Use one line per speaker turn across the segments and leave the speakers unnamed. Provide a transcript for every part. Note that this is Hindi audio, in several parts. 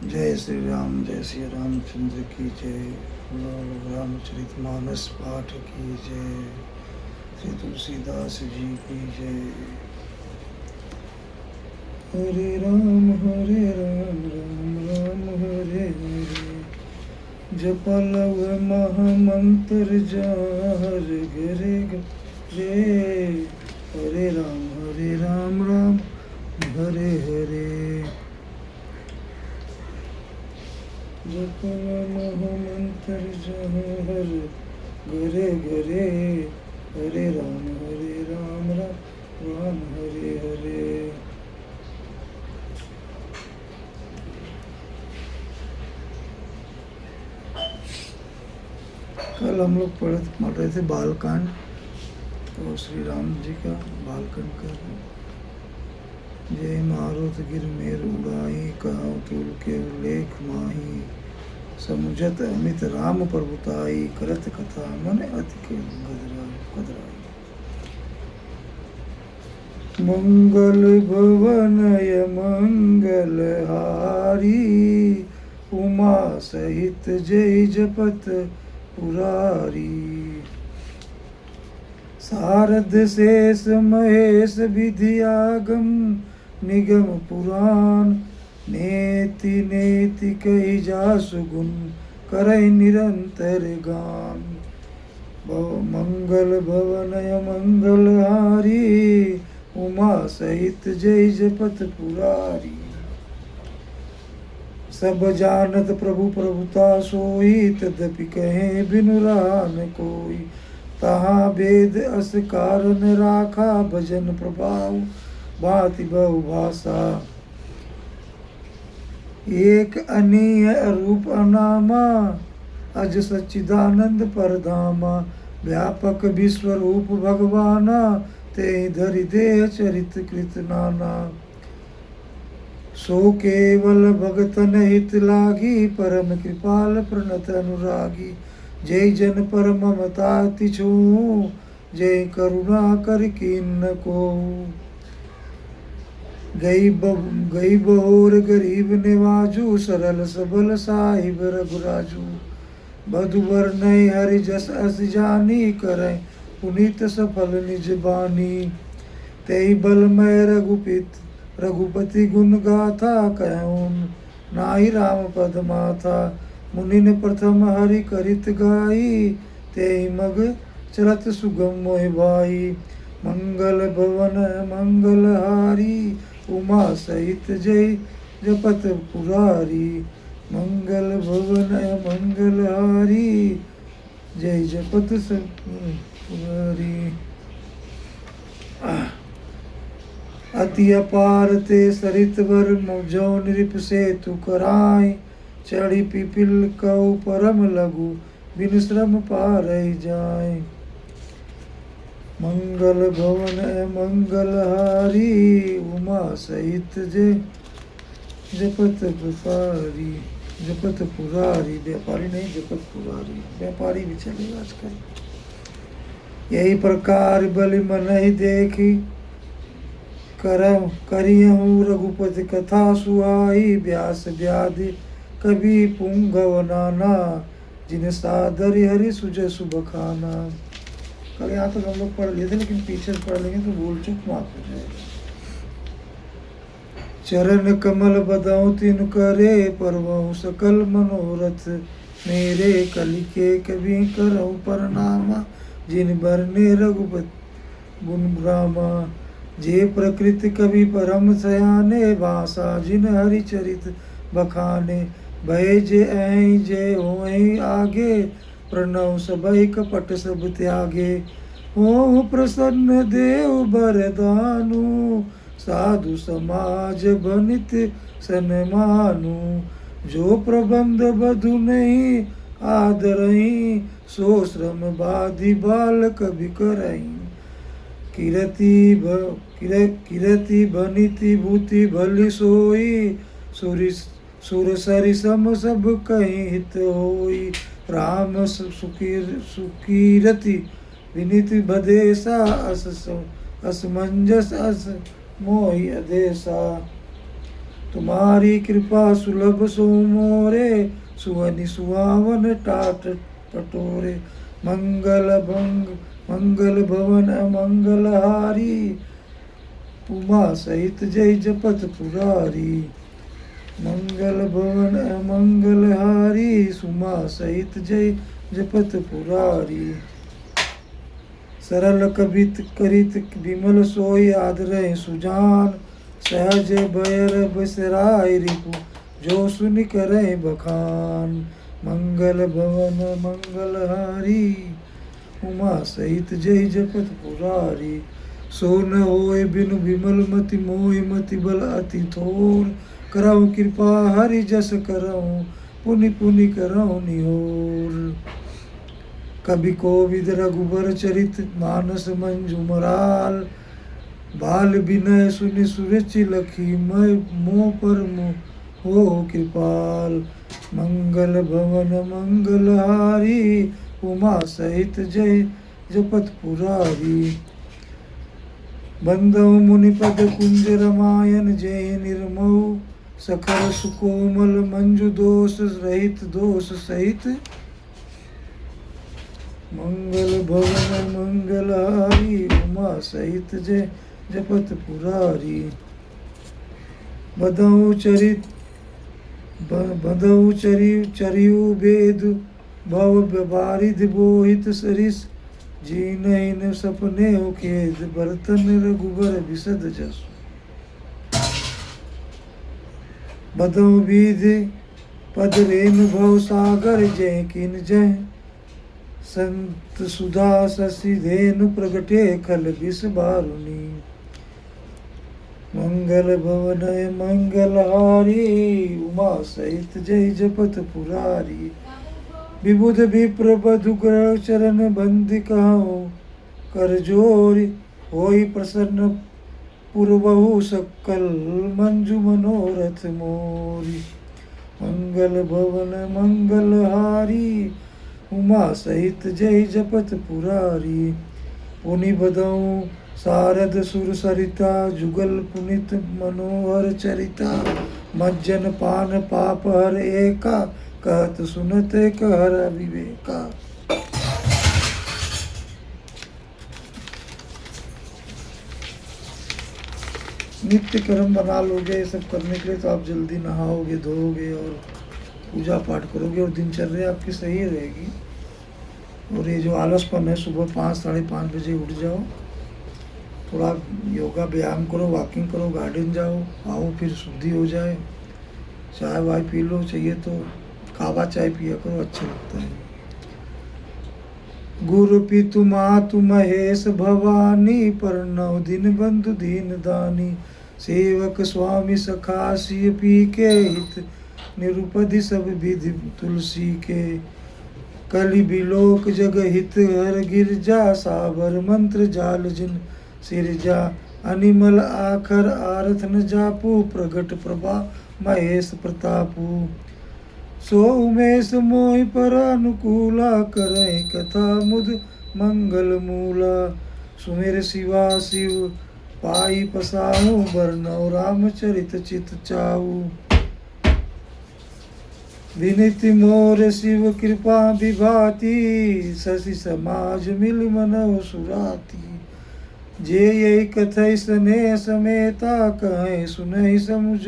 जय श्री राम, जय श्री रामचंद्र की जय। बोलो रामचरितमानस पाठ की जय। श्री तुलसीदास जी की जय। हरे राम राम राम हरे हरे। जप लव महामंत्र जार घरे घरे। हरे राम राम हरे हरे। जप महामंत्र जार घरे घरे। हरे राम राम राम हरे हरे। कल हम लोग पढ़ रहे थे बालकांड, तो श्री राम जी का बालकांड कर रहे। जय मारुत गिर मेर उड़ाई, कहा तुल के उल्लेख माही। समुझत अमित राम प्रभुताई, करत कथा मन अति गदराई। मंगल भवनय मंगल हारी, उमा सहित जय जपत पुरारी। सारद शेष महेश विधियागम, निगम पुराण। नेति नेति कही जासु गुण, करई निरंतर गान। मंगल भवनय मंगल हारी, उमा सहित जय जपत पुरारी। सब जानत प्रभु प्रभुता सोई, तदपि कहे बिनु रहा न कोई। तहाँ वेद अस कारण राखा, भजन प्रभाव भांति बहु भाषा। एक अनीय रूप अनामा, अज सच्चिदानंद परधामा। व्यापक विश्वरूप भगवाना, ते धरि देह चरित कृत नाना। सो केवल भगतन हित लागी, परम कृपाल प्रणत अनुरागी। जय जन पर ममता तिछु, जय करुणा कर कीन को। गई बहोर गरीब निवाजू, सरल सबल साहिब रघुराजू। बधुवर नय हरि जस अस जानी, करय पुनीत सफल निज बानी। तेहि बलमय रघुपति गुण गाथा, कहून नाहि राम पद माथा। मुनिन प्रथम हरि करित गाई, तेहि मग चलत सुगम मोहि भाई। मंगल भवन मंगल हारी, उमा सहित जय जपत पुरारी। मंगल भवन मंगल हारी, जय जपत पुरारी। अति अपार ते सरित वर, जो नृप से तु कराई। चढ़ी पिपिल कौ परम लघु, बिनु श्रम पारई जाय। मंगल भवन मंगल हारी, उमा सहित जय जपत पुरारी। जपत पुरारी, व्यापारी नहीं जपत पुरारी। व्यापारी भी चलेगा आजकल। यही प्रकार बलि मन ही देखी, करियहूँ रघुपति कथा सुहाई। व्यास व्याधि कवि पुंगव नाना, जिन सादर हरि सुजसु बखाना। कल यहाँ तक हम लोग पढ़ लिए थे, लेकिन पीछे से पढ़ लेंगे तो भूल चूक माफ हो जाएगा। चरण कमल बदाऊं तिन करे, परवहु सकल मनोरथ मेरे। कलिके कवि करहु प्रणामा, जिन बरने रघुपति गुण रामा। जे प्रकृति कवि परम सयाने, भाषा जिन हरिचरित बखाने। भय जे ऐ जे होई आगे, प्रणव सबई कपट सब त्यागे। हो प्रसन्न देव बरदानु, साधु समाज बनित सन्मानु। जो प्रबंध बधु नहीं आदरई, सो श्रम बाधि बाल कवि करई। किरति बनिति भूति भली सोई, सुर सरि सम सब कहीं हित होई। राम सुकीरति विनीति भदेसा, असमंजस अस मोहि अदेसा। तुम्हारी कृपा सुलभ सो मोरे, सुवनि सुहावन टाट पटोरे। मंगल भवन अमंगल हारी, उमा सहित जय जपत पुरारी। मंगल भवन अमंगल हारी, सुमा सहित जय जपत पुरारी। सरल कबित करित विमल सोई आदरय सुजान, सहज भयर बसराय रिपु जो सुनि करय बखान। मंगल भवन मंगल हारी, उमा सहित जय जपत पुरारी। सो न होय बिनु विमल मति मोहि मति बल अति थोर, करहु कृपा हरि जस करहु पुनि पुनि करहु निहोर। कवि कोविद रघुबर चरित मानस मंजुमराल, बाल विनय सुनि सुरुचि लखी मैं मोह पर हो कृपाल। मंगल भवन मंगल हारी, उमा सहित जय जपत पुरारी। बंदहु मुनिपद कुंज रमायन जय निर्महु, सखर सुकोमल मंजु दोष रहित दोष सहित। मंगल भवन मंगल हारी, उमा सहित जय जपत पुरारी। बधऊ चरियु वेद भव बारिध बोहित सरिस, जीनहिन सपने खेद बर्तन रघुबर विशद जसु। बधऊ विधि पद रेणु भव सागर, जय किन जय संत सुधा शशि धेनु प्रगटे खल विष बारुनी। मंगल भवन मंगल हारी, उमा सहित जय जपत पुरारी। विबुध विप्र बधु ग्रह चरण बंदिकाओ, कर जोरि होई प्रसन्न पुरबहु सकल मंजु मनोरथ मोरी। मंगल भवन मंगल हारी, उमा सहित जय जपत पुरारी। पुनि बधऊ सारद सुर सरिता, जुगल पुनित मनोहर चरिता। मज्जन पान पाप हर एका, कहत सुनत कहर विवेका। नित्य कर्म बना लोगे ये सब करने के लिए तो आप जल्दी नहाओगे धोओगे और पूजा पाठ करोगे और दिनचर्या आपकी सही रहेगी। और ये जो आलसपन है, सुबह 5 साढ़े 5 बजे उठ जाओ, थोड़ा योगा व्यायाम करो, वॉकिंग करो, गार्डन जाओ, आओ फिर शुद्धि हो जाए। चाय वाय पी लो, चाहिए तो कावा चाय पिया करो, अच्छा लगता है। गुरु पितु मातु महेश भवानी, पर 9 दिन बंधु दीन दानी। सेवक स्वामी सखा सिय पी के, हित निरुपधि सब विधि तुलसी के। कलि बिलोक जग हित हर गिरजा, साबर मंत्र जाल जिन सिरजा। अनिमल आखर आरथ न जापू, प्रगट प्रभा महेश प्रतापू। सो उमेश मोहि पर अनुकूला, करय कथा मुद मंगल मूला। सुमिर शिवा शिव पाई पसाहु, बरनौ रामचरित चित चाऊ। विनिति मोर शिव कृपा विभाति, शशि समाज मिल मनहु सुराती। जे यही कथय स्नेह समेता, कहें सुनहि समुझ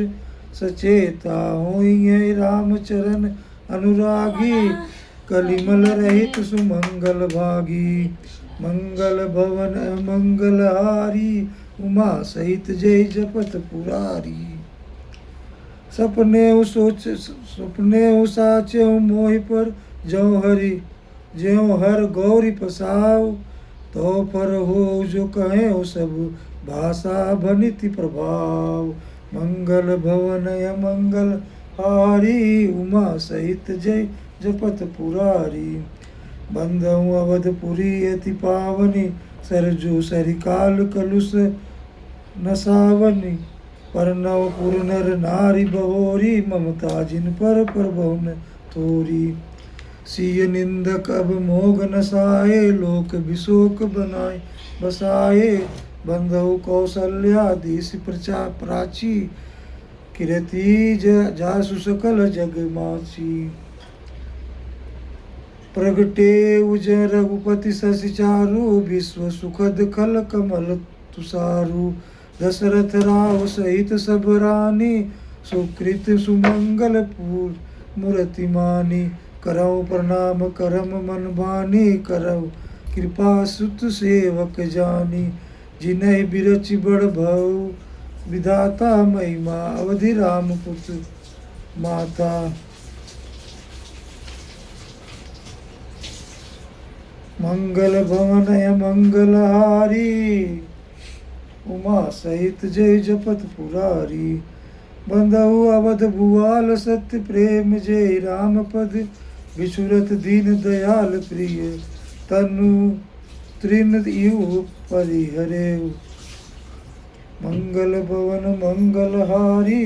सचेता। होइए राम चरण अनुरागी, कलिमल रहित सुमंगल भागी। मंगल भवन मंगल हारी, उमा सहित जय जपत पुरारी। सपने साचे मोहि पर, ज्यों हर गौरी पसाव। तो पर हो जो कहे हो सब, भाषा भनिति प्रभाव। मंगल भवन मंगल हारी, उमा सहित जय जपत पुरारी। बंधउ अवधपुरी अति पावनी, सरजू सरिकाल कलुष नसावनी। पर नवपुर नर नारी बहोरी, ममता जिन पर प्रभु न थोरी। सिय निंदक अब मोग नसाए, लोक विशोक बनाए बसाए। बंधु कौशल्या देश प्रचा प्राची, कीरति जासु सकल जग मासी। प्रगटे उज रघुपति शशि चारु, विश्व सुखद खल कमल तुषारु। दशरथ राव सहित सब रानी, सुकृत सुमंगल पूर मूर्ति मानी। करौ प्रणाम करम मन बानी, करौ कृपा सुत सेवक जानी। जिनहि बिरचि बड़ भउ विधाता, महिमा अवधि राम पुत्र माता। मंगल भवन मंगल हारी, उमा सहित जय जपत पुरारी। बंधु अवध भुआल सत्य प्रेम, जय राम पद बिछुरत दीन दयाल प्रिय। तनु तृण यु परिहरे, मंगल भवन मंगल हारी।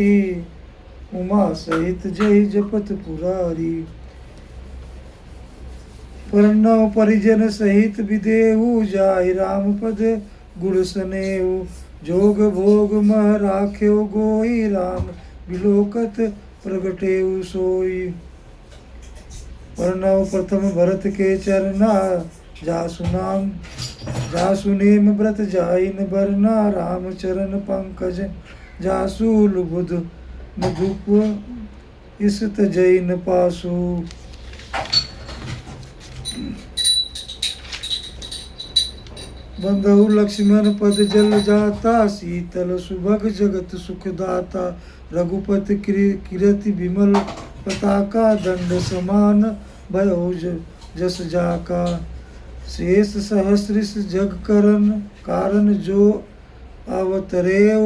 उमा सहित जय जपत पुरारी। प्रणव परिजन सहित विदेहु, जाहि राम पद गुण सनेहु। जोग भोग मह राख्यो गोई, राम बिलोकत प्रगटेउ सोई। प्रणव प्रथम भरत के चरना, जासु नेम व्रत जाइन बरना। राम चरण पंकज जासु लुबुध, मधुप इस्त जैन पासु। बंधु लक्ष्मण पद जल जाता, शीतल सुभग जगत सुखदाता। रघुपति कीरति विमल पताका, दंड समान भयो जस जाका। शेष सहस्रिस जग करन, कारण जो अवतरेव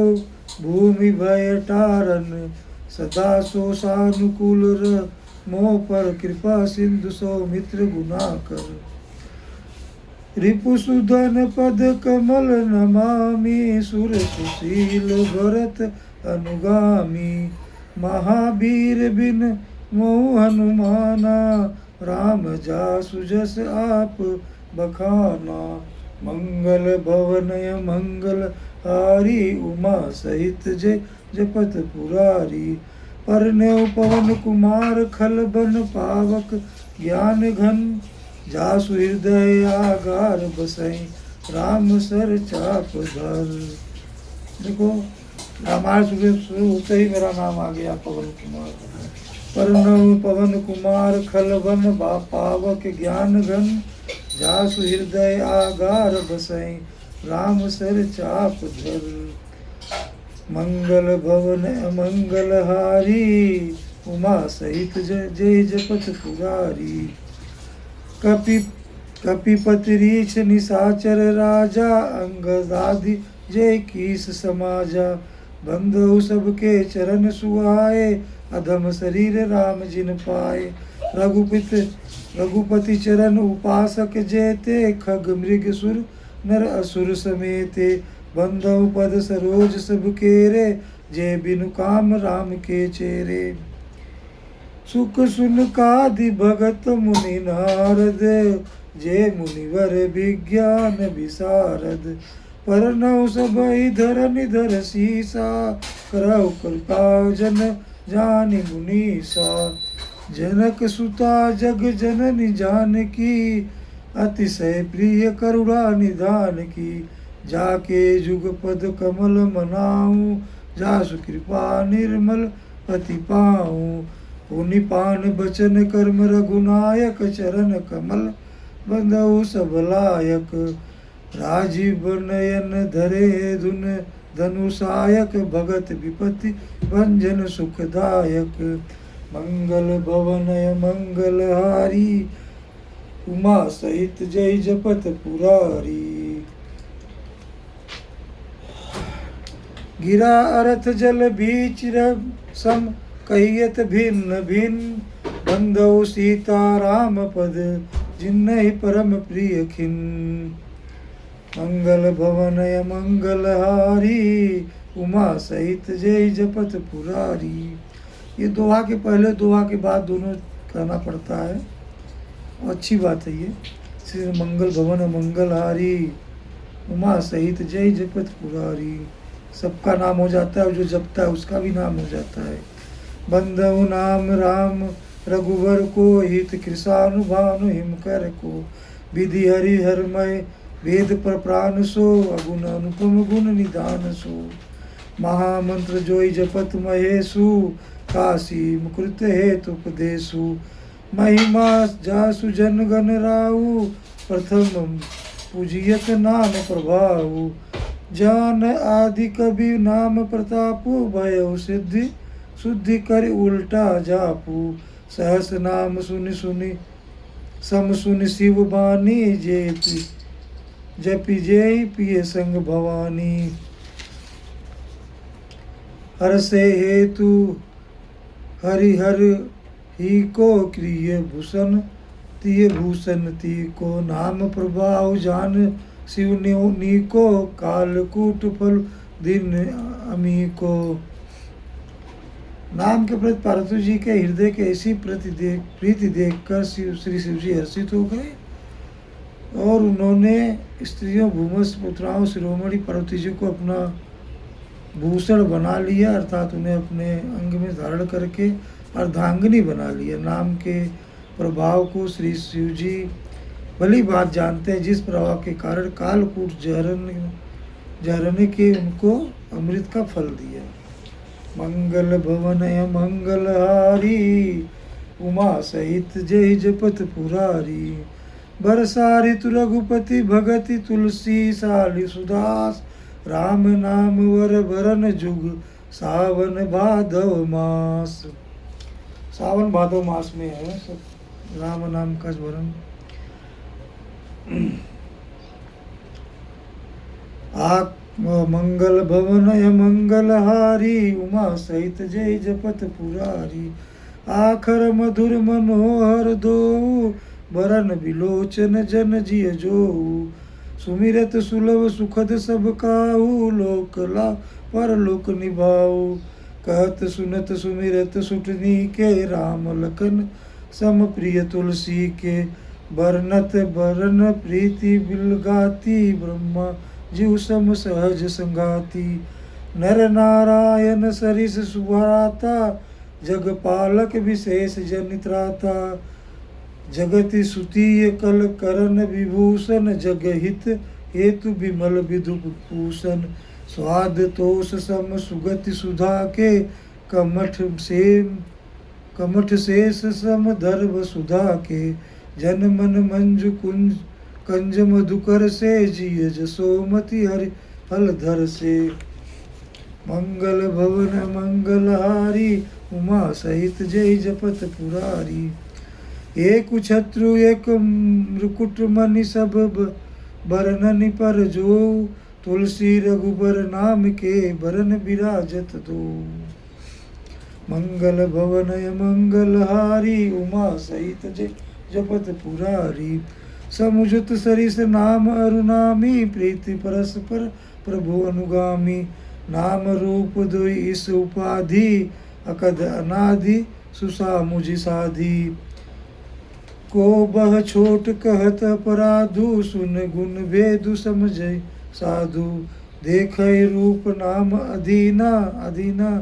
भूमि भय टारन। सदा सो सानुकूल मोह पर, कृपा सिंधु सौमित्र गुणाकर। रिपुसुधन पद कमल नमामि, सुर सुशील भरत अनुगामी। महावीर बिन मोह हनुमाना, राम जासु जस आप बखाना। मंगल भवनय मंगल हारी, उमा सहित जय जपत पुरारी। परनेउ पवन कुमार खल बन पावक, ज्ञान घन जासु हृदय आगार बसई। राम सर चाप धर। देखो रामायण शुरू होते ही मेरा नाम आ गया पवन कुमार। परनव पवन कुमार खल बन पावक, ज्ञान घन जासु हृदय आगार बसई। राम सर चाप धर। मंगल भवन अमंगल हारी, उमा सहित जय जपत पुरारी। कपिपति रीछ निशाचर राजा, अंगदादि जय कीस समाजा। बंधु सबके चरण सुहाए, अधम शरीर राम जिन पाए। रघुपति चरण उपासक जेते, खग मृग सुर नर असुर समेते। बंधु पद सरोज सब केरे, जय बिनु काम राम के चेरे। सुख सुन कादि भगत मुनि नारद, जय मुनिवर विज्ञान विशारद। परनौ सबहि धरनि धर सीसा, करौ कृपा जन जानि मुनीसा। जनक सुता जग जननी जानकी, अतिशय प्रिय करुणा निधान की। जाके जुग पद कमल मनाऊं, जासु कृपा निर्मल पति पाऊं। पुनि पान बचन कर्म रघुनायक, चरण कमल बंधु सब लायक। राजीव नयन धरे धुन धनुषायक, भगत विपति भंजन सुखदायक। मंगल भवनय मंगल हारी, उमा सहित जय जपत पुरारी। गिरा अरथ जल बीच सम, कहियत भिन्न भिन्न। बंधु सीता राम पद, जिन्हि परम प्रिय खिन। मंगल भवनय मंगल हारी, उमा सहित जय जपत पुरारी। ये दोहा के पहले दोहा के बाद दोनों कहना पड़ता है, अच्छी बात है ये। श्री मंगल भवन मंगल हारी, उमा सहित जय जपत पुरारी। सबका नाम हो जाता है, और जो जपता है उसका भी नाम हो जाता है। बंधु नाम राम रघुवर को, हित कृषानु भानु हिम कर को, विधि हरि हरमय वेद पर प्राण सो, अगुण अनुपम गुण निधान सो, महामंत्र जोई जपत महेशु, काशी मुकृत हेतु उपदेशु, महिमा जासु जन गण राहु, प्रथम पूजियत नाम प्रभाऊ, जान आदि कवि नाम प्रतापु, भयो सिद्धि शुद्धि कर उल्टा जापू, सहस नाम सुनि सुनि सम सुनि शिव बानी, जपि जय पिय संग भवानी, हर से हेतु हरिहर ही को, क्रिय भूषण तिय भूषण ती को, नाम प्रभाव जान शिव नी को, कालकूट फल दिन अमी को। नाम के प्रति पार्वती जी के हृदय के ऐसी प्रीति देखकर श्री शिव जी हर्षित हो गए, और उन्होंने स्त्रियों भूमस पुत्राओं शिरोमणि पार्वती जी को अपना भूषण बना लिया, अर्थात उन्हें अपने अंग में धारण करके अर्धांगिनी बना लिया। नाम के प्रभाव को श्री शिव जी भली बात जानते हैं, जिस प्रभाव के कारण कालकूट जहरने के उनको अमृत का फल दिया। मंगल भवनय मंगलहारी, उमा सहित जय जपत पुरारी, बरसा ऋतु रघुपति भगति, तुलसी साली सुदास, राम नाम वर भरन जुग, सावन भादव मास। सावन भादव मास में है सब राम नाम का स्मरण। मंगल भवनय मंगलहारी, उमा सहित जय जपत पुरारी, आखर मधुर मनोहर दो, बरन बिलोचन जन जिय जो, सुमिरत सुलभ सुखद सब काहू, लोक ला पर लोक निभाऊ, कहत सुनत सुमिरत सुटनी के, राम लखन सम प्रिय तुलसी के, बरनत बरन प्रीति बिलगाती, ब्रह्मा जीव सम सहज संगाती, नर नारायण सरिस सुभराता, जग पालक विशेष जनित्राता, जगति सुतीय कल करण विभूषण, जग हित हेतु विमल विधु भूषण, स्वाद तोष सम सुगति सुधा के, कमठ शेष सम धर्म सुधा के, जन मन मंजु कुंज कंज मधुकर से, जिय जसोमति हरि फल धर से। मंगल भवन मंगलहारी, उमा सहित जय जपत पुरारी, एक छत्रु एक मृकुट मणि सब, बरननि पर जो, तुलसी रघुबर नाम के, बरन विराजत दो। मंगल भवनय मंगलहारी, उमा सहित जय जपत पुरारी, समुझत सरिस नाम अरुनामी, प्रीति परस्पर प्रभु अनुगामी, नाम रूप दुई इस उपाधि, अकद अनादि सुसा मुझि साधी, को बह छोट कहत अपराधु, सुन गुण भेदु समझै साधु, देखै रूप नाम अधीना, अधीना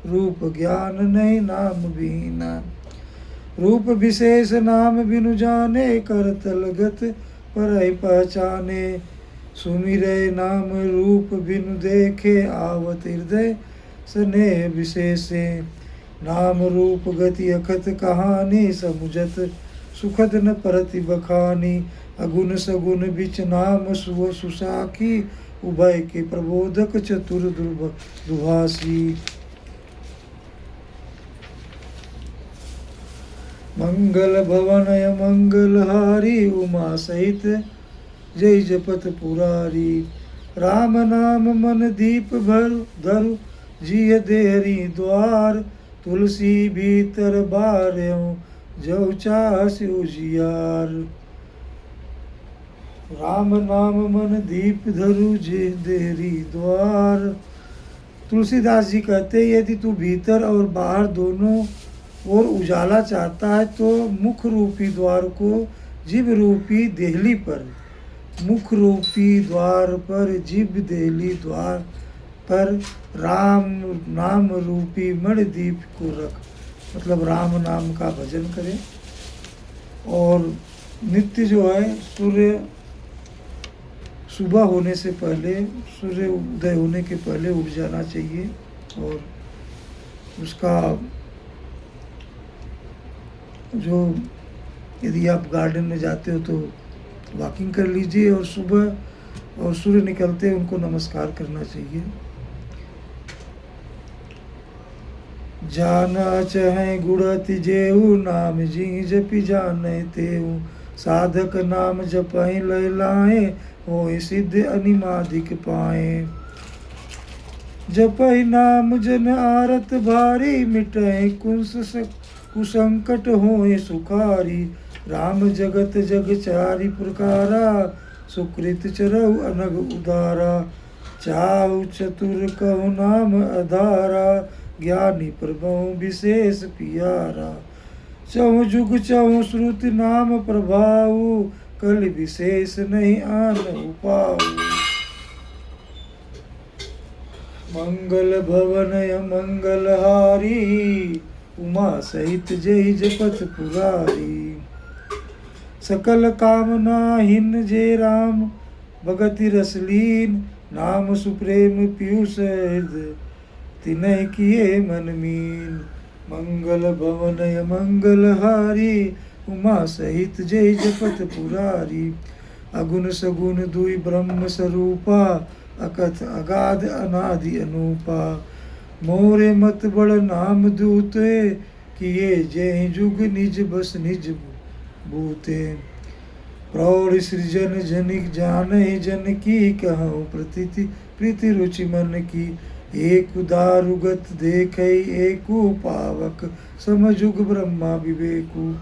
रूप ज्ञान नहीं नाम बीना, रूप विशेष नाम बिनु जाने, करतल गत परहि पहचाने, सुमिरै नाम रूप बिनु देखे, आवत हृदय स्नेह विशेषे, नाम रूप गति अखत कहानी, समुझत सुखद न परति बखानी, अगुण सगुण बिच नाम सुव सुसाखी, उभय के प्रबोधक चतुर दुभासी। मंगल भवनय मंगलहारी, उमा सहित जय जपत पुरारी, राम नाम मन दीप भर धरु, जिय देहरी द्वार, तुलसी भीतर बार्यों, जो चाहस उजियार। राम नाम मन दीप धरु, जे देहरी द्वार। तुलसीदास जी कहते हैं, यदि तू भीतर और बाहर दोनों और उजाला चाहता है, तो मुख रूपी द्वार को जीव रूपी देहली पर, मुख रूपी द्वार पर जीव देहली द्वार पर राम नाम रूपी मणिदीप को रख, मतलब राम नाम का भजन करें। और नित्य जो है सूर्य सुबह होने से पहले, सूर्य उदय होने के पहले उठ जाना चाहिए और उसका जो, यदि आप गार्डन में जाते हो तो वॉकिंग कर लीजिए और सुबह और सूर्य निकलते उनको नमस्कार करना चाहिए। जाना चाहे गुणति जेऊ नाम जी जपि जाने तेऊ, साधक नाम जपहि लय लाए होय सिद्ध अनिमादिक पाए। जपहि नाम जन आरत भारी, मिटहि कुसंकट होय सुखारी। राम जगत जग चारि प्रकारा, सुकृत चरऊ अनग उदारा। चाहु चतुर कहु नाम आधारा, ज्ञानी प्रभु विशेष पियारा। चहु जुग चहु श्रुति नाम प्रभाऊ, कल विशेष नहीं आन उपाऊ। मंगल भवनय मंगलहारी, उमा सहित जय जपत पुरारी। सकल कामना हिन जे राम, भगति रसलीन नाम सुप्रेम पीयूष हृदय, तिनहि किए मन मीन। मंगल भवनय मंगलहारी, उमा सहित जय जपत पुरारी। अगुण सगुण दुई ब्रह्म स्वरूपा, अकथ अगाध अनादि अनूपा। मोरे मत बड़ नाम दूते, किए जय जुग निज बस निज भूते। प्रौढ़ सृजन जनिक जानहि जन की, कहूँ प्रतीति प्रीति रुचि मन की। एक दारुगत देखै एकु पावक, समजुग ब्रह्मा विवेकु।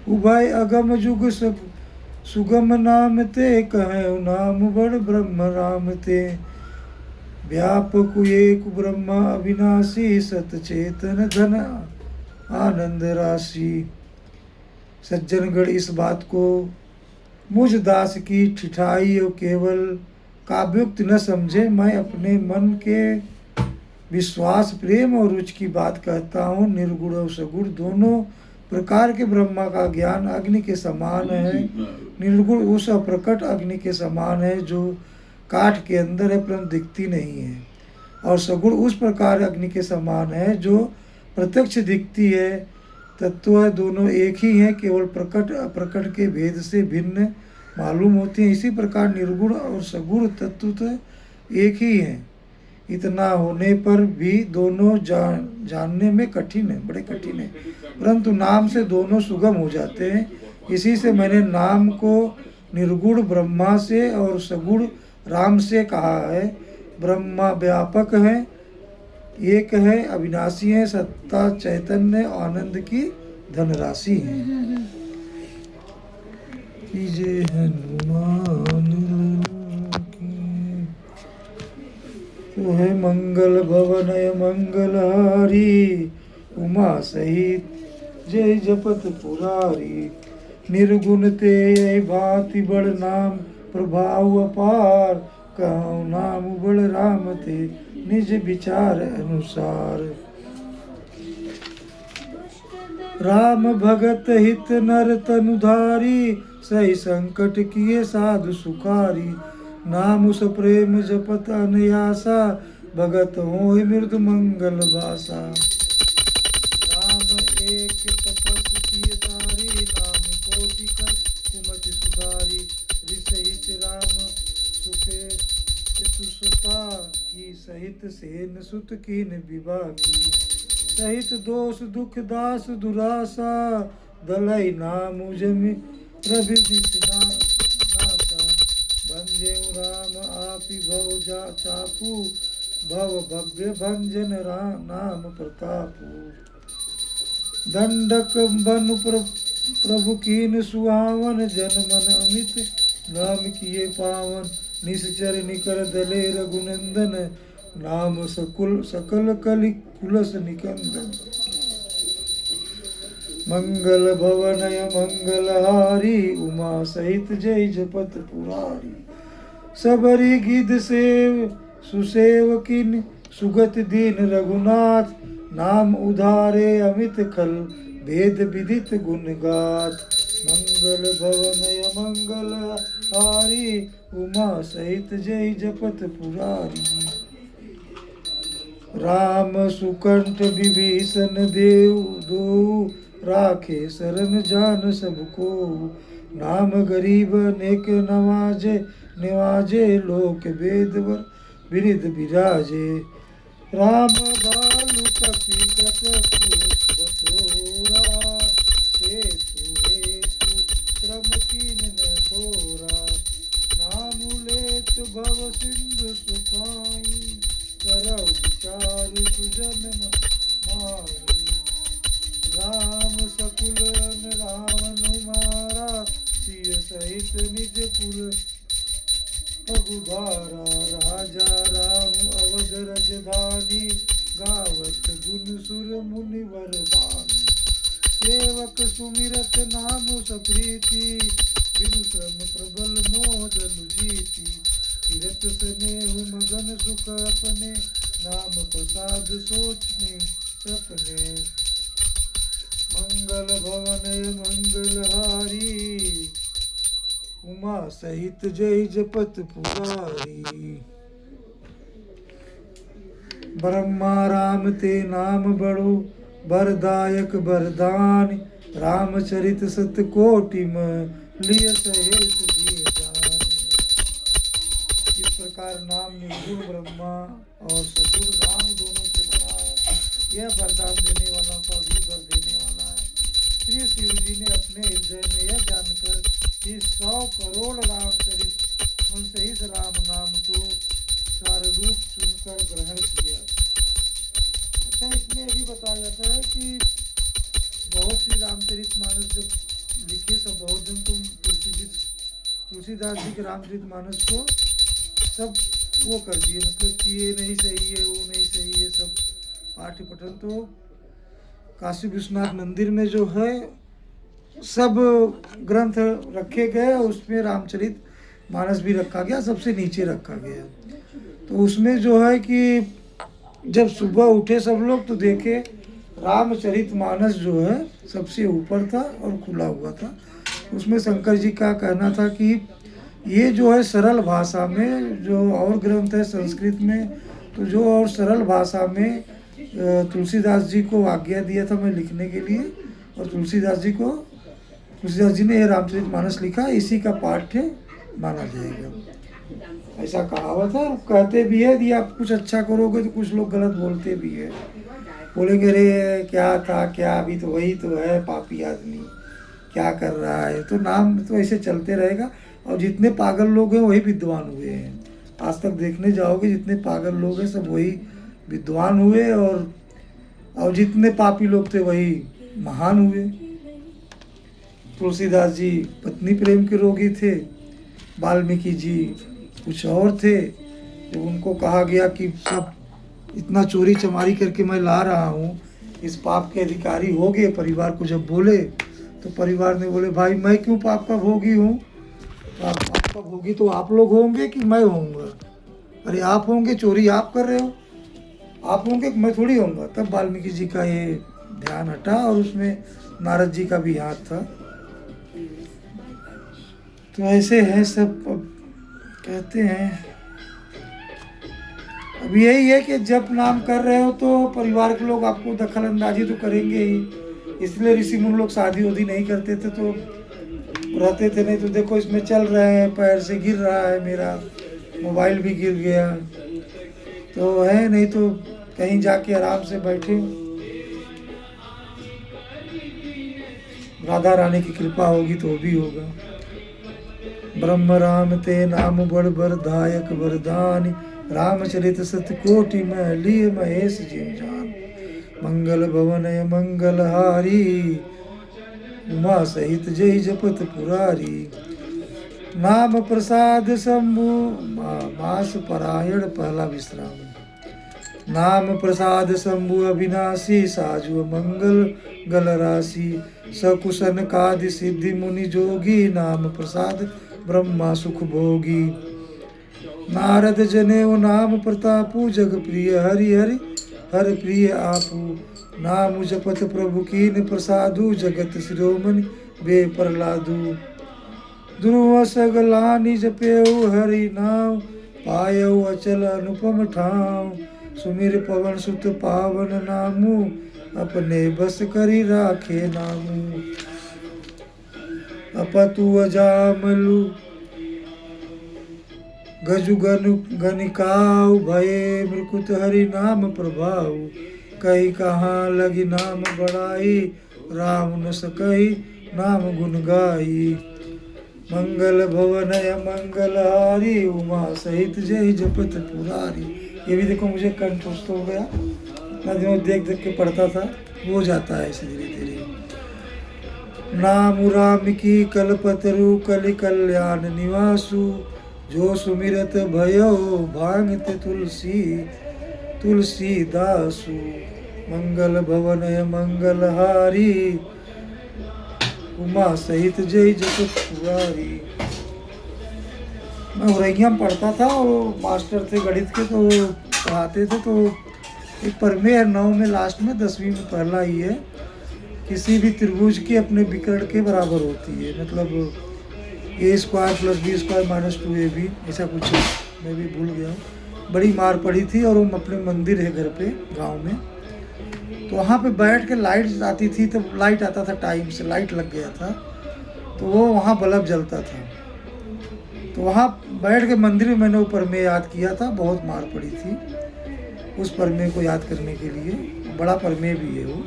उभय अगम जुग सुगम नाम ते, कहु नाम बड़ ब्रह्म राम ते। व्यापक एक ब्रह्मा अविनाशी, सत चेतन धन आनंद राशि। सज्जनगण इस बात को मुझ दास की ठिठाई और केवल काव्योक्त न समझे। मैं अपने मन के विश्वास प्रेम और रुचि की बात कहता हूँ। निर्गुण और सगुण दोनों प्रकार के ब्रह्मा का ज्ञान अग्नि के समान है। निर्गुण उस अप्रकट अग्नि के समान है जो काठ के अंदर है परंतु दिखती नहीं है, और सगुण उस प्रकार अग्नि के समान है जो प्रत्यक्ष दिखती है। तत्व दोनों एक ही हैं, केवल प्रकट अप्रकट के भेद से भिन्न मालूम होते हैं। इसी प्रकार निर्गुण और सगुण तत्व तो एक ही हैं। इतना होने पर भी दोनों जानने में कठिन है, बड़े कठिन है, परंतु नाम से दोनों सुगम हो जाते हैं। इसी से मैंने नाम को निर्गुण ब्रह्मा से और सगुण राम से कहा है। ब्रह्मा व्यापक है, एक है, अविनाशी है, सत्ता चैतन्य आनंद की धनराशि है। जय हनुमान की तो है मंगल भवनय मंगलहारी, उमा सहित जय जपत पुरारी। निर्गुण ते यही भांति बड़ नाम, प्रभाव अपार, कहूँ नाम बड़ राम ते, निज विचार अनुसार। राम भगत हित नर तनुधारी, सही संकट किए साधु सुखारी। नाम उस प्रेम जपत अनयासा, भगत होय मृदु मंगल बासा। राम एक तपस किए तारी, नाम कोटि कर कुमति सुधारी। ऋषि राम सुखे सुता की, सहित सेन सुत कीन विवाह की। सहित दोष दुख दास दुरासा, दलई नाम जमि प्रभृति नासा। भंजेऊ राम आपि भव चापू, भव भव्य भंजन नाम प्रतापू। दंडक बन प्रभु कीन सुहावन, जन मन अमित नाम किए पावन। निश्चर निकर दले रघुनंदन, नाम सकल कलि कुलस निकंदन। मंगल भवनय मंगलहारी, उमा सहित जय जपत पुरारी। सबरी गिद सेव सुसेव किन, सुगत दीन रघुनाथ, नाम उधारे अमित खल, भेद विदित गुण गाथ। मंगल भवन मंगल हारी, उमा सहित जय जपत पुरारी। राम सुकंठ विभीषण देव दो, राखे शरण जान सबको। नाम गरीब नेक नवाजे, निवाजे लोक वेद विनित विराजे। राम बालु कपि बटोरा, हेतु हेतु श्रम कीन न थोरा। नाम लेत भव सिंधु सुखाई, करौ विचार सुजन माही। राम सकुल रावण मारा, सिय सहित निज कुल पगुधारा। राजा राम अवध रजधानी, गावत गुण सुर मुनिवर बानी। सेवक सुमिरत नाम सप्रीति, बिनु श्रम प्रबल मोदल जीति। तीरथ स्नेहु मगन सुख अपने, नाम प्रसाद सोचने सपने। मंगल भवन मंगल हारी, उमा सहित जय जपत पुरारी। ब्रह्मा राम ते नाम बड़ो, बरदायक बरदान। रामचरित सत कोटि में, लिय सहेत जिय जान। इस प्रकार नाम निर्गुण ब्रह्मा और सगुण राम दोनों से बना है। यह वरदान देने वाला को भी वर देने वाला है। श्री शिव जी ने अपने हृदय में यह जानकर कि 100 करोड़ रामचरित उनसे इस राम नाम को सार रूप चुनकर ग्रहण किया। अच्छा, इसमें अभी बताया जाता है कि बहुत सी रामचरित मानस जब लिखे, सब बहुत जन तुम तुलसीदास जी के रामचरित मानस को सब वो कर दिए, मतलब कि ये नहीं सही है, वो नहीं सही है, सब पाठ्य पठन। तो काशी विश्वनाथ मंदिर में जो है सब ग्रंथ रखे गए, उसमें रामचरित मानस भी रखा गया, सबसे नीचे रखा गया। तो उसमें जो है कि जब सुबह उठे सब लोग तो देखे रामचरित मानस जो है सबसे ऊपर था और खुला हुआ था। उसमें शंकर जी का कहना था कि ये जो है सरल भाषा में, जो और ग्रंथ है संस्कृत में, तो जो और सरल भाषा में तुलसीदास जी को आज्ञा दिया था मैं लिखने के लिए, और तुलसीदास जी ने ये रामचरित मानस लिखा, इसी का पाठ्य माना जाएगा। ऐसा कहावत है। कहते भी है कि आप कुछ अच्छा करोगे तो कुछ लोग गलत बोलते भी है, बोलेंगे अरे क्या था क्या, अभी तो वही तो है पापी आदमी, क्या कर रहा है। तो नाम तो ऐसे चलते रहेगा, और जितने पागल लोग हैं वही विद्वान हुए हैं। आज तक देखने जाओगे जितने पागल लोग हैं सब वही विद्वान हुए, और जितने पापी लोग थे वही महान हुए। तुलसीदास जी पत्नी प्रेम के रोगी थे, वाल्मीकि जी कुछ और थे। जब उनको कहा गया कि सब इतना चोरी चमारी करके मैं ला रहा हूँ, इस पाप के अधिकारी हो गए, परिवार को जब बोले तो परिवार ने बोले भाई मैं क्यों पाप का भोगी हूँ, पाप का भोगी तो आप लोग होंगे कि मैं होऊंगा। अरे आप होंगे, चोरी आप कर रहे हो, आप होंगे, मैं थोड़ी होऊंगा। तब वाल्मीकि जी का ये ध्यान हटा, और उसमें नारद जी का भी हाथ था। तो ऐसे है सब। कहते हैं अब यही है कि जब नाम कर रहे हो तो परिवार के लोग आपको दखल अंदाजी तो करेंगे ही। इसलिए ऋषि मुनि लोग शादी वादी नहीं करते थे, तो रहते थे। नहीं तो देखो इसमें चल रहे हैं, पैर से गिर रहा है, मेरा मोबाइल भी गिर गया तो है, नहीं तो कहीं जाके आराम से बैठे। राधा रानी की कृपा होगी तो भी होगा। ब्रह्म राम ते नाम बड़ बरदायक वरदान, रामचरित सत कोटि में लिए महेश जी जान। मंगल भवन मंगल हारी, उमा सहित जय जपत पुरारी। नाम प्रसाद शंभु मास परायण पहला विश्राम। नाम प्रसाद शंभु अविनाशी, साजु मंगल गल राशि। सकुशन कादि सिद्धि मुनि जोगी, नाम प्रसाद ब्रह्मा सुख भोगी। नारद जनेऊ नाम प्रतापु, जग प्रिय हरि हरि हर प्रिय आपू। नाम जपत प्रभु कीन प्रसादु, जगत शिरोमणि बे प्रहलादु। ध्रुव सगलानि जपेऊ हरि नाम, पायऊ अचल अनुपम ठाव। सुमिर पवन सुत पावन नामू, अपने बस करी राखे नामू। अपतु अजामलु गजु गनिकाऊ, भये मृकुत हरि नाम प्रभाऊ। कही कहाँ लगी नाम बड़ाई, राम न सकही नाम गुण गाई। मंगल भवन मंगल हारी, उमा सहित जय जपत पुरारी। ये भी देखो मुझे कंठस्थ हो गया, मैं दिनों देख देख के पढ़ता था, हो जाता है ऐसे धीरे धीरे। नाम राम की कल्पतरु, कलि कल्याण निवासु। जो सुमिरत भयो भांगते तुलसी, तुलसीदासु। मंगल भवन मंगल हारी, उमा सहित जय जगत पुरारी। मैं उरैया में पढ़ता था और मास्टर थे गणित के, तो पढ़ाते थे। तो एक प्रमेय 9 में लास्ट में 10वीं में पहला ही है, किसी भी त्रिभुज की अपने विकर्ण के बराबर होती है। मतलब a² + b² - 2ab, ऐसा कुछ मैं भी भूल गया हूँ। बड़ी मार पड़ी थी और वो अपने मंदिर है घर पे गांव में, तो वहाँ पे बैठ के लाइट आती थी, तो लाइट आता था टाइम से, लाइट लग गया था तो वो वहाँ बल्ब जलता था। तो वहाँ बैठ के मंदिर में मैंने वो प्रमेय याद किया था, बहुत मार पड़ी थी उस प्रमेय को याद करने के लिए। बड़ा प्रमेय भी है वो,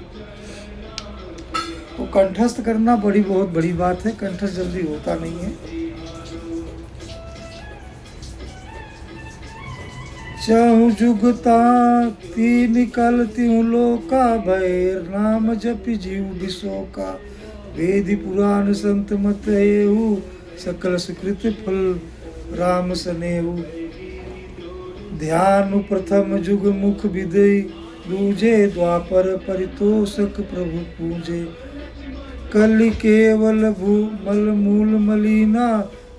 तो कंठस्थ करना बहुत बड़ी बात है। कंठस्थ जल्दी होता नहीं है। चहु जुगता ती निकलती हूँ लोका, भैर नाम जपि जीव विशोका। वेद पुराण संत मत एहु, सकल सुकृत फल राम सनेहु। ध्यान प्रथम जुग मुख विदई, दूजे द्वापर परितोषक प्रभु पूजे। कलि केवल मल मूल मलीना,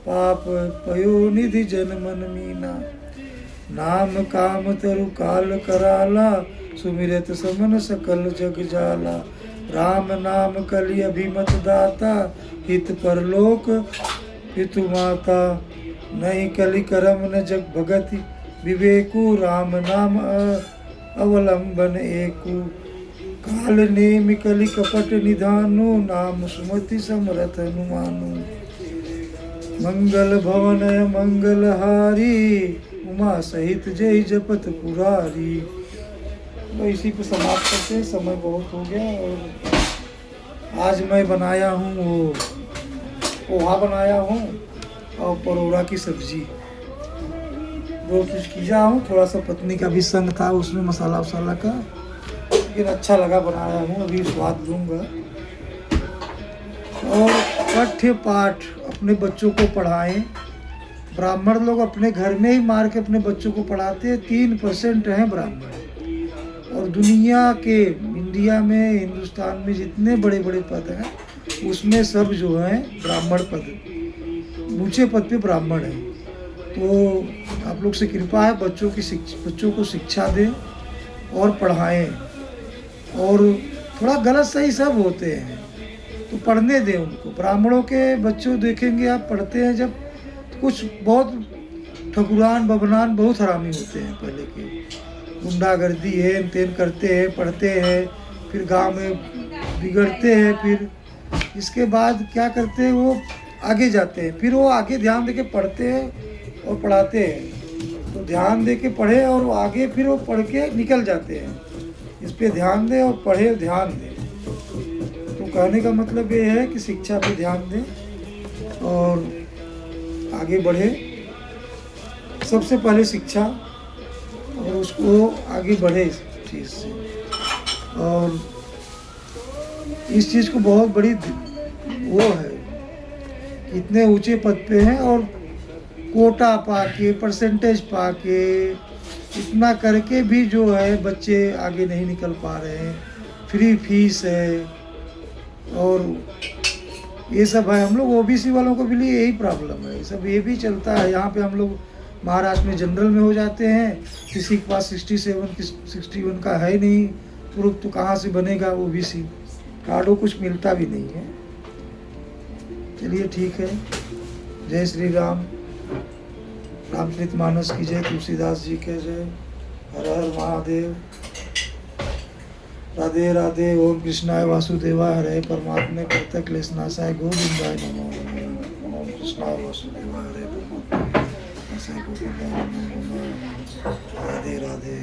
पाप पयो निधि जन मन मीना। नाम काम तरु काल कराला, सुमिरत समन सकल जग जाला। राम नाम कलि अभिमत दाता, हित परलोक पितु माता। नहीं कलि करम न जग भगति, विवेकु राम नाम अवलंबन एकु। काल नेमि कलि कपट निधानु, नाम सुमति समरथ हनुमानु। मंगल भवन मंगल हारी, उमा सहित जय जपत पुरारी। तो इसी पे समाप्त करते हैं, समय बहुत हो गया। और आज मैं बनाया हूँ वो पोहा बनाया हूँ और परोड़ा की सब्जी, 2 चीज़ किया हूँ। थोड़ा सा पत्नी का भी संग था उसमें मसाला वसाला का, लेकिन अच्छा लगा बनाया हूँ, अभी स्वाद लूँगा। और पठ्य पाठ अपने बच्चों को पढ़ाएं। ब्राह्मण लोग अपने घर में ही मार के अपने बच्चों को पढ़ाते हैं। 3% हैं ब्राह्मण, और दुनिया के इंडिया में हिंदुस्तान में जितने बड़े बड़े पद हैं उसमें सब जो हैं ब्राह्मण पद, ऊंचे पद पे ब्राह्मण हैं। तो आप लोग से कृपा है, बच्चों को शिक्षा दें और पढ़ाएं। और थोड़ा गलत सही सब होते हैं तो पढ़ने दें उनको। ब्राह्मणों के बच्चों देखेंगे आप पढ़ते हैं जब, तो कुछ बहुत ठकुरान बबनान बहुत हरामी होते हैं पहले के, गुंडागर्दी है तेन करते हैं, पढ़ते हैं, फिर गांव में बिगड़ते हैं, फिर इसके बाद क्या करते हैं वो आगे जाते हैं, फिर वो आगे ध्यान देके पढ़ते हैं और पढ़ाते हैं। तो ध्यान देके पढ़े और आगे फिर वो पढ़ के निकल जाते हैं। इस पे ध्यान दें और पढ़े और ध्यान दें। तो कहने का मतलब ये है कि शिक्षा पे ध्यान दें और आगे बढ़े। सबसे पहले शिक्षा, और उसको आगे बढ़े इस चीज़ से। और इस चीज़ को बहुत बड़ी वो है, इतने ऊंचे पद पे हैं और कोटा पाके, परसेंटेज पाके, इतना करके भी जो है बच्चे आगे नहीं निकल पा रहे हैं। फ्री फीस है और ये सब है। हम लोग ओबीसी वालों को भी लिए यही प्रॉब्लम है, सब ये भी चलता है। यहाँ पे हम लोग महाराष्ट्र में जनरल में हो जाते हैं, किसी के पास 61 का है नहीं प्रूफ, तो कहाँ से बनेगा ओबीसी कार्डों, कुछ मिलता भी नहीं है। चलिए ठीक है, जय श्री राम, रामचरित मानस की जय, तुलसीदास जी के जय, हर हर महादेव, राधे राधे। ओम कृष्णाय वासुदेवाय हरे परमात्मे प्रत्यक क्लेशनाशाय गोविंदाय नमो नमः। ओम कृष्णाय वासुदेवाय हरे परमात्मे क्लेशनाशाय गोविंदाय नमो नमः। राधे राधे।